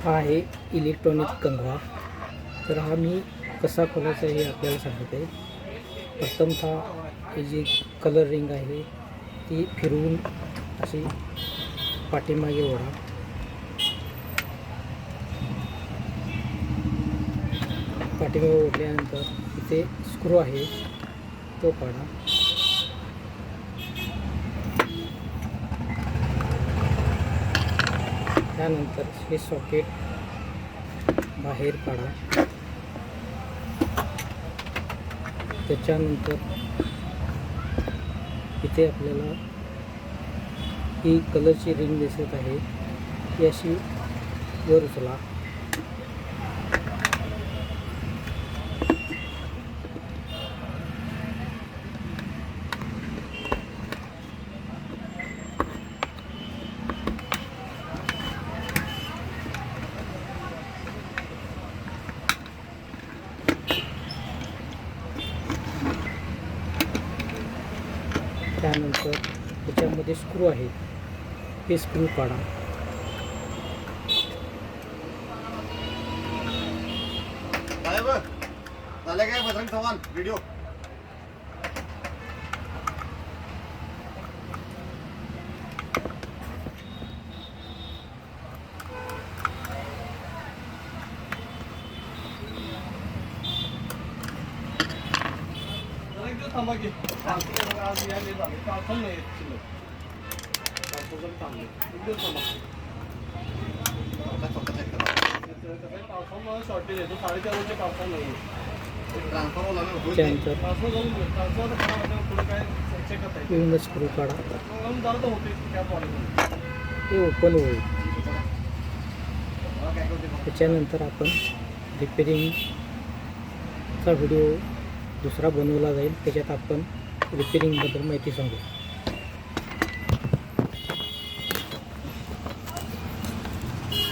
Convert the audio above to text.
हा आहे इलेक्ट्रॉनिक कंगवा। तर हा मी कसा खोलायचा हे आपल्याला सांगत आहे। प्रथमतः ही जी कलर रिंग आहे ती फिरवून अशी पाठीमागे ओढा। पाठीमागे ओढल्यानंतर इथे स्क्रू आहे तो काढा। त्यानंतर हे सॉकेट बाहेर काढा। त्याच्यानंतर इथे आपल्याला ही कलरची रिंग दिसत आहे ती अशी वर उचला। त्यानंतर त्याच्यामध्ये स्क्रू आहे हे स्क्रू काढा। काय बजरंग चव्हाण व्हिडिओ थांबा की आज यायला झाले पावसाळ नाही शिल्लक पावसाळ्यात थांबले एक थांबा पावसामुळे शॉर्टेज आहे तो 4:30 वाजता पावसा नाही स्क्रू काढा हे ओपन होईल। त्याच्यानंतर आपण रिपेरिंगचा व्हिडिओ दुसरा बनवला जाईल, त्याच्यात आपण रिपेरिंगबद्दल माहिती सांगू।